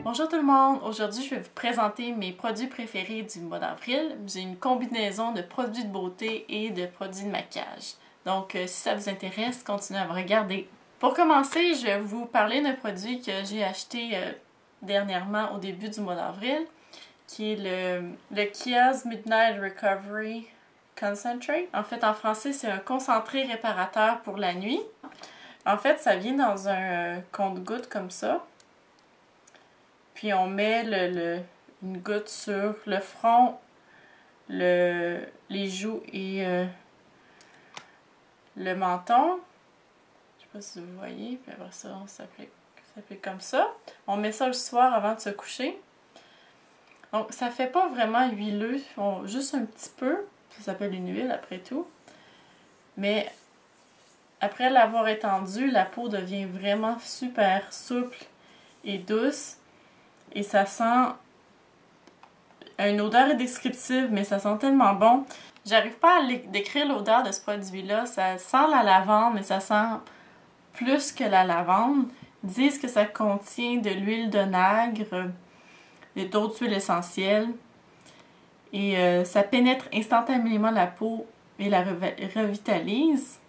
Bonjour tout le monde! Aujourd'hui, je vais vous présenter mes produits préférés du mois d'avril. J'ai une combinaison de produits de beauté et de produits de maquillage. Donc, si ça vous intéresse, continuez à me regarder. Pour commencer, je vais vous parler d'un produit que j'ai acheté dernièrement au début du mois d'avril, qui est le Kiehl's Midnight Recovery Concentrate. En fait, en français, c'est un concentré réparateur pour la nuit. En fait, ça vient dans un compte-gouttes comme ça. Puis on met une goutte sur le front, les joues et le menton. Je sais pas si vous voyez. Puis après ça, on s'applique comme ça. On met ça le soir avant de se coucher. Donc ça fait pas vraiment huileux, juste un petit peu. Ça s'appelle une huile après tout. Mais après l'avoir étendu, la peau devient vraiment super souple et douce. Et ça sent une odeur indescriptible, mais ça sent tellement bon. J'arrive pas à décrire l'odeur de ce produit-là. Ça sent la lavande, mais ça sent plus que la lavande. Ils disent que ça contient de l'huile de nacre et d'autres huiles essentielles. Et ça pénètre instantanément la peau et la revitalise.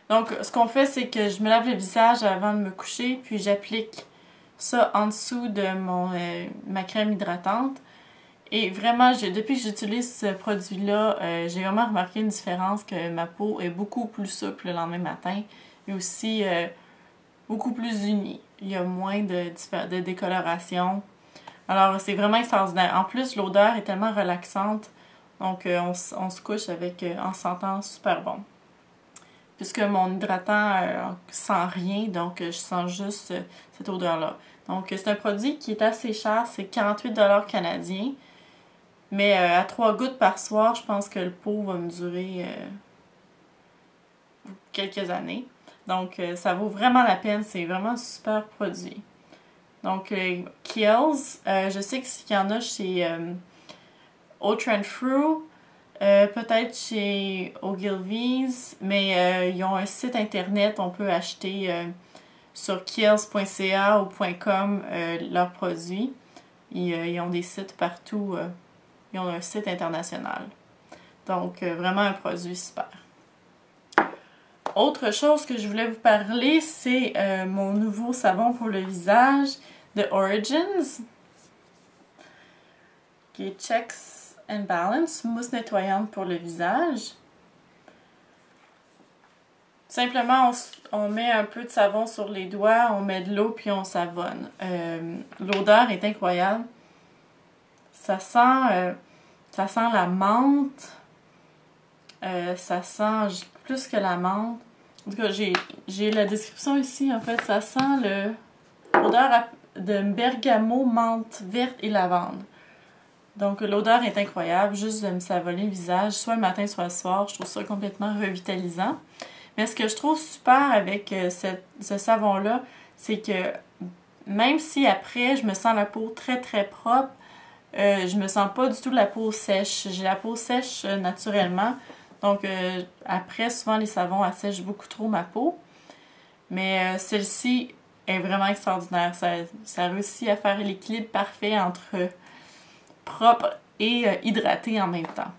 Donc, ce qu'on fait, c'est que je me lave le visage avant de me coucher, puis j'applique ça en dessous de ma crème hydratante. Et vraiment, depuis que j'utilise ce produit-là, j'ai vraiment remarqué une différence, que ma peau est beaucoup plus souple le lendemain matin, et aussi beaucoup plus unie. Il y a moins de décoloration. Alors, c'est vraiment extraordinaire. En plus, l'odeur est tellement relaxante, donc on se couche en sentant super bon. Puisque mon hydratant sent rien, donc je sens juste cette odeur-là. Donc c'est un produit qui est assez cher, c'est 48$ canadiens. Mais à 3 gouttes par soir, je pense que le pot va me durer quelques années. Donc ça vaut vraiment la peine, c'est vraiment un super produit. Donc Kiehl's, je sais qu'il y en a chez Ultra and Fruit. Peut-être chez Ogilvy's, mais ils ont un site internet, on peut acheter sur kiehls.ca ou .com leurs produits. Ils ont des sites partout, ils ont un site international. Donc vraiment un produit super. Autre chose que je voulais vous parler, c'est mon nouveau savon pour le visage de Origins, qui est Checks and Balance, mousse nettoyante pour le visage. Simplement, on met un peu de savon sur les doigts, on met de l'eau puis on savonne. L'odeur est incroyable. Ça sent la menthe. Ça sent plus que la menthe. En tout cas, j'ai la description ici. En fait, ça sent l'odeur de bergamot, menthe verte et lavande. Donc, l'odeur est incroyable, juste de me savonner le visage, soit le matin, soit le soir. Je trouve ça complètement revitalisant. Mais ce que je trouve super avec ce savon-là, c'est que même si après, je me sens la peau très très propre, je me sens pas du tout la peau sèche. J'ai la peau sèche naturellement. Donc, après, souvent, les savons assèchent beaucoup trop ma peau. Mais celle-ci est vraiment extraordinaire. Ça réussit à faire l'équilibre parfait entre propre et hydraté en même temps.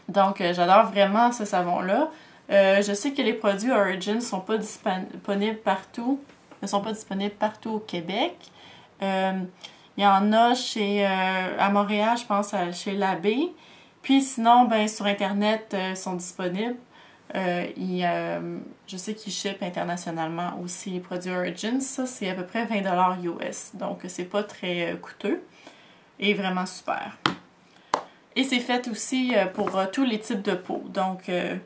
Donc, j'adore vraiment ce savon-là. Je sais que les produits Origins ne sont pas disponibles partout. Ne sont pas disponibles partout au Québec. Il y en a à Montréal, je pense, chez Labbé. Puis sinon, ben, sur Internet, ils sont disponibles. Je sais qu'ils shippent internationalement aussi les produits Origins. Ça, c'est à peu près 20$ US. Donc, c'est pas très coûteux. Et vraiment super. Et c'est fait aussi pour tous les types de peau. Donc, vous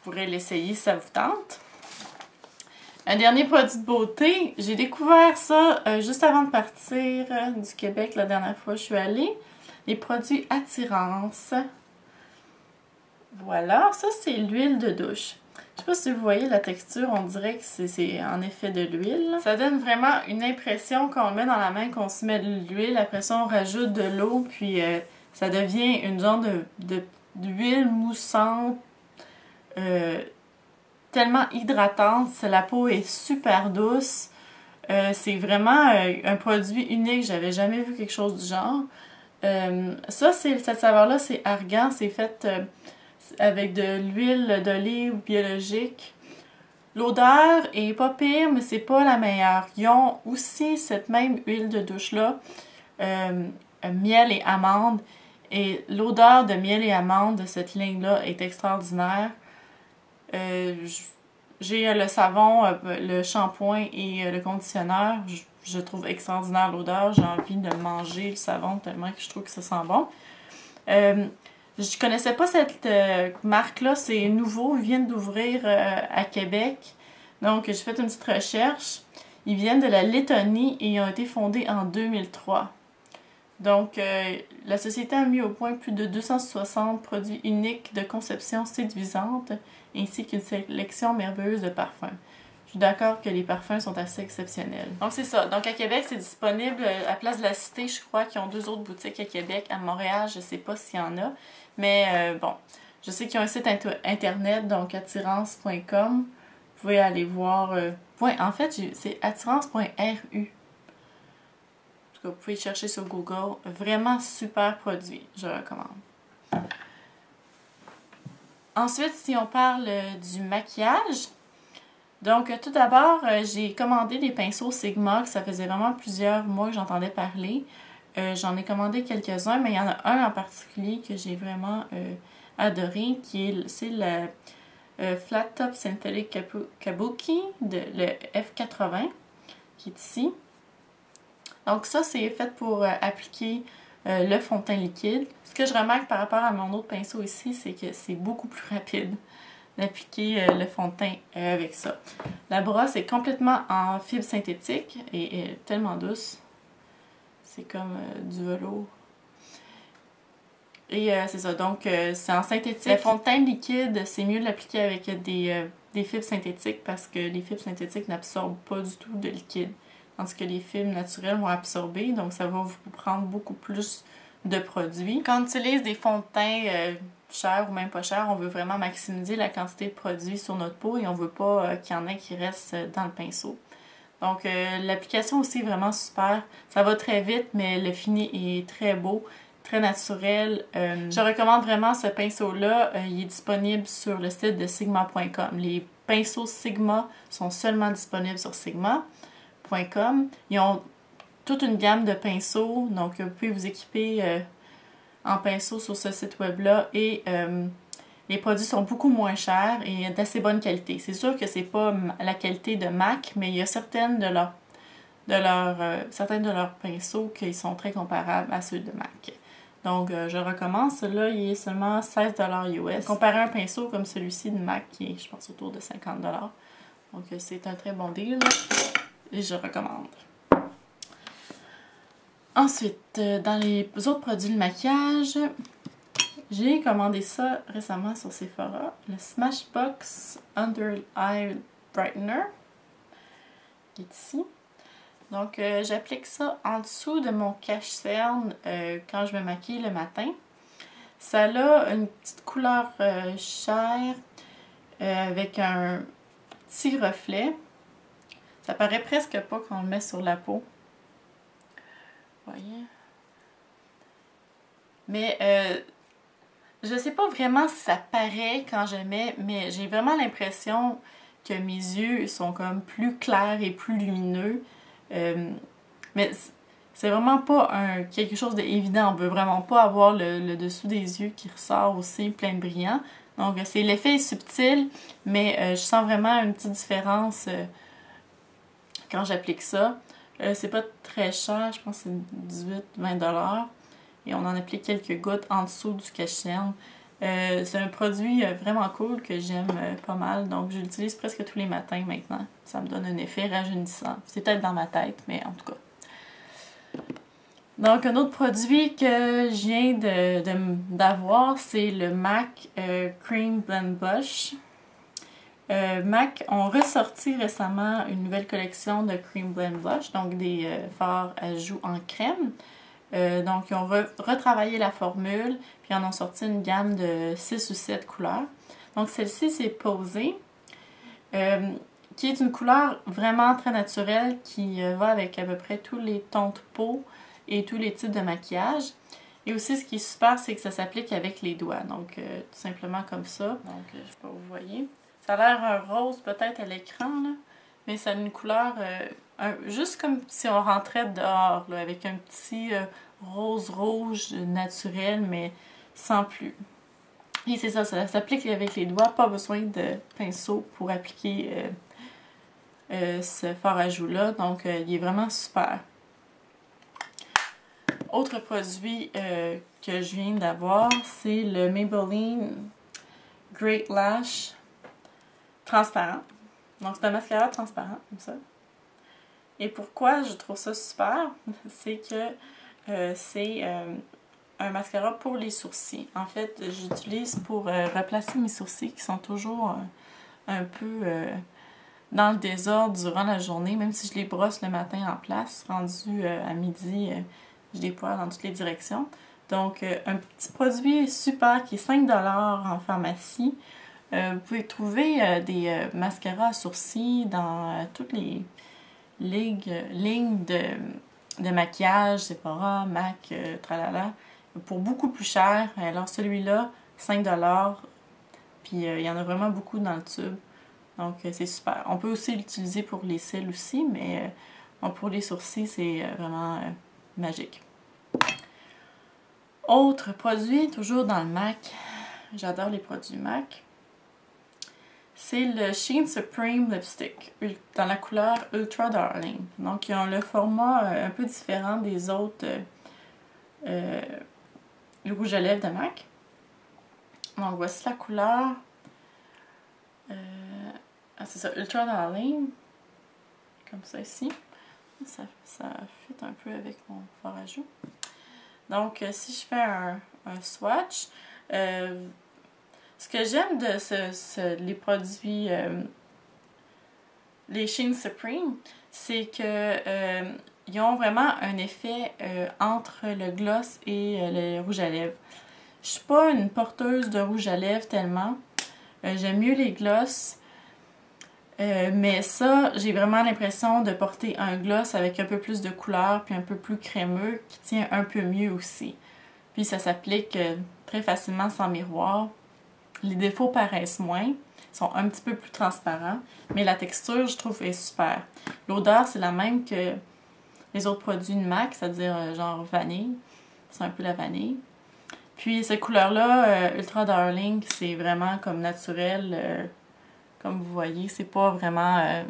pourrez l'essayer si ça vous tente. Un dernier produit de beauté. J'ai découvert ça juste avant de partir du Québec la dernière fois que je suis allée. Les produits Attirance. Voilà. Ça, c'est l'huile de douche. Je sais pas si vous voyez la texture, on dirait que c'est en effet de l'huile. Ça donne vraiment une impression quand on le met dans la main, qu'on se met de l'huile. Après ça, on rajoute de l'eau, puis ça devient une genre d'huile moussante, tellement hydratante. La peau est super douce. C'est vraiment un produit unique. J'avais jamais vu quelque chose du genre. Cette saveur-là, c'est argan. C'est fait avec de l'huile d'olive biologique. L'odeur est pas pire, mais c'est pas la meilleure. Ils ont aussi cette même huile de douche-là, miel et amande. Et l'odeur de miel et amande de cette ligne-là est extraordinaire. J'ai le savon, le shampoing et le conditionneur. Je trouve extraordinaire l'odeur. J'ai envie de manger le savon tellement que je trouve que ça sent bon. Je connaissais pas cette marque-là. C'est nouveau. Ils viennent d'ouvrir à Québec. Donc, j'ai fait une petite recherche. Ils viennent de la Lettonie et ils ont été fondés en 2003. Donc, la société a mis au point plus de 260 produits uniques de conception séduisante, ainsi qu'une sélection merveilleuse de parfums. Je suis d'accord que les parfums sont assez exceptionnels. Donc, c'est ça. Donc, à Québec, c'est disponible à Place de la Cité. Je crois qu'ils ont 2 autres boutiques à Québec. À Montréal, je sais pas s'il y en a. Mais bon, je sais qu'ils ont un site internet, donc attirance.com. Vous pouvez aller voir... en fait, c'est attirance.ru. Vous pouvez chercher sur Google. Vraiment super produit. Je recommande. Ensuite, si on parle du maquillage, donc tout d'abord, j'ai commandé des pinceaux Sigma, que ça faisait vraiment plusieurs mois que j'entendais parler. J'en ai commandé quelques-uns, mais il y en a un en particulier que j'ai vraiment adoré, c'est le Flat Top Synthetic Kabuki, le F80, qui est ici. Donc ça, c'est fait pour appliquer le fond de teint liquide. Ce que je remarque par rapport à mon autre pinceau ici, c'est que c'est beaucoup plus rapide d'appliquer le fond de teint avec ça. La brosse est complètement en fibre synthétique et est tellement douce. C'est comme du velours. Et c'est ça, donc c'est en synthétique. Le fond de teint liquide, c'est mieux de l'appliquer avec des fibres synthétiques parce que les fibres synthétiques n'absorbent pas du tout de liquide. Tandis que les fibres naturelles vont absorber, donc ça va vous prendre beaucoup plus de produits. Quand on utilise des fonds de teint chers ou même pas chers, on veut vraiment maximiser la quantité de produits sur notre peau et on veut pas qu'il y en ait qui restent dans le pinceau. Donc l'application aussi est vraiment super. Ça va très vite, mais le fini est très beau, très naturel. Je recommande vraiment ce pinceau-là. Il est disponible sur le site de sigma.com. Les pinceaux Sigma sont seulement disponibles sur sigma.com. Ils ont toute une gamme de pinceaux, donc vous pouvez vous équiper en pinceaux sur ce site web-là et les produits sont beaucoup moins chers et d'assez bonne qualité. C'est sûr que c'est pas la qualité de MAC, mais il y a certaines de leurs pinceaux qui sont très comparables à ceux de MAC. Donc, je recommande. Celui-là, il est seulement 16$ US. Comparé à un pinceau comme celui-ci de MAC, qui est, je pense, autour de 50$. Donc, c'est un très bon deal. Et je recommande. Ensuite, dans les autres produits de maquillage, j'ai commandé ça récemment sur Sephora. Le Smashbox Under Eye Brightener, qui est ici. Donc, j'applique ça en dessous de mon cache-cerne quand je me maquille le matin. Ça a une petite couleur chair avec un petit reflet. Ça paraît presque pas quand on le met sur la peau. Vous voyez? Mais je sais pas vraiment si ça paraît quand je mets, mais j'ai vraiment l'impression que mes yeux sont comme plus clairs et plus lumineux. Mais c'est vraiment pas quelque chose d'évident. On veut vraiment pas avoir le dessous des yeux qui ressort aussi plein de brillant. Donc l'effet est subtil, mais je sens vraiment une petite différence quand j'applique ça. C'est pas très cher, je pense que c'est 18-20$. Et on en applique quelques gouttes en dessous du cache-cerne. C'est un produit vraiment cool que j'aime pas mal. Donc je l'utilise presque tous les matins maintenant. Ça me donne un effet rajeunissant. C'est peut-être dans ma tête, mais en tout cas. Donc un autre produit que je viens d'avoir, c'est le MAC Cream Blend Blush. MAC ont ressorti récemment une nouvelle collection de Cream Blend Blush, donc des fards à joues en crème. Donc ils ont retravaillé la formule, puis ils en ont sorti une gamme de 6 ou 7 couleurs. Donc celle-ci, c'est Posé, qui est une couleur vraiment très naturelle qui va avec à peu près tous les tons de peau et tous les types de maquillage. Et aussi, ce qui est super, c'est que ça s'applique avec les doigts. Donc, tout simplement comme ça. Donc, je sais pas, vous voyez. Ça a l'air un rose peut-être à l'écran, là. Mais ça a une couleur juste comme si on rentrait dehors, là, avec un petit rose rouge naturel, mais sans plus. Et c'est ça, ça s'applique avec les doigts. Pas besoin de pinceau pour appliquer ce fard à joues-là. Donc, il est vraiment super. Autre produit que je viens d'avoir, c'est le Maybelline Great Lash transparent. Donc c'est un mascara transparent, comme ça. Et pourquoi je trouve ça super? C'est que c'est un mascara pour les sourcils. En fait, j'utilise pour replacer mes sourcils qui sont toujours un peu dans le désordre durant la journée, même si je les brosse le matin en place, rendu à midi. Je déploie dans toutes les directions. Donc, un petit produit super qui est 5$ en pharmacie. Vous pouvez trouver des mascaras à sourcils dans toutes les lignes de maquillage, Sephora, MAC, tralala, pour beaucoup plus cher. Alors, celui-là, 5$. Puis, il y en a vraiment beaucoup dans le tube. Donc, c'est super. On peut aussi l'utiliser pour les cils aussi, mais pour les sourcils, c'est vraiment magique. Autre produit, toujours dans le MAC, j'adore les produits MAC, c'est le Sheen Supreme Lipstick dans la couleur Ultra Darling. Donc, ils ont le format un peu différent des autres rouges à lèvres de MAC. Donc, voici la couleur. C'est ça, Ultra Darling. Comme ça ici. Ça fit un peu avec mon fard à joues. Donc, si je fais un swatch, ce que j'aime de les produits, les Sheen Supreme, c'est que ils ont vraiment un effet entre le gloss et le rouge à lèvres. Je suis pas une porteuse de rouge à lèvres tellement. J'aime mieux les gloss. Mais ça, j'ai vraiment l'impression de porter un gloss avec un peu plus de couleur puis un peu plus crémeux qui tient un peu mieux aussi. Puis ça s'applique très facilement sans miroir. Les défauts paraissent moins, sont un petit peu plus transparents, mais la texture, je trouve, est super. L'odeur, c'est la même que les autres produits de MAC, c'est-à-dire genre vanille. C'est un peu la vanille. Puis cette couleur-là, Ultra Darling, c'est vraiment comme naturel. Comme vous voyez, c'est pas vraiment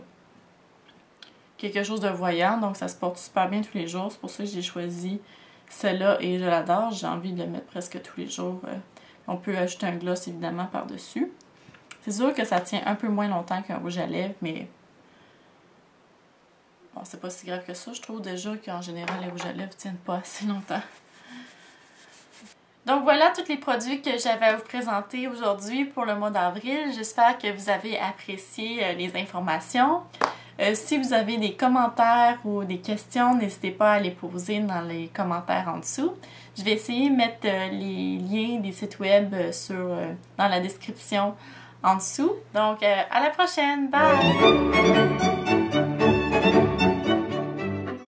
quelque chose de voyant, donc ça se porte super bien tous les jours. C'est pour ça que j'ai choisi celle-là et je l'adore. J'ai envie de le mettre presque tous les jours. On peut ajouter un gloss évidemment par-dessus. C'est sûr que ça tient un peu moins longtemps qu'un rouge à lèvres, mais bon, c'est pas si grave que ça. Je trouve déjà qu'en général, les rouges à lèvres tiennent pas assez longtemps. Donc voilà tous les produits que j'avais à vous présenter aujourd'hui pour le mois d'avril. J'espère que vous avez apprécié les informations. Si vous avez des commentaires ou des questions, n'hésitez pas à les poser dans les commentaires en dessous. Je vais essayer de mettre les liens des sites web dans la description en dessous. Donc à la prochaine! Bye!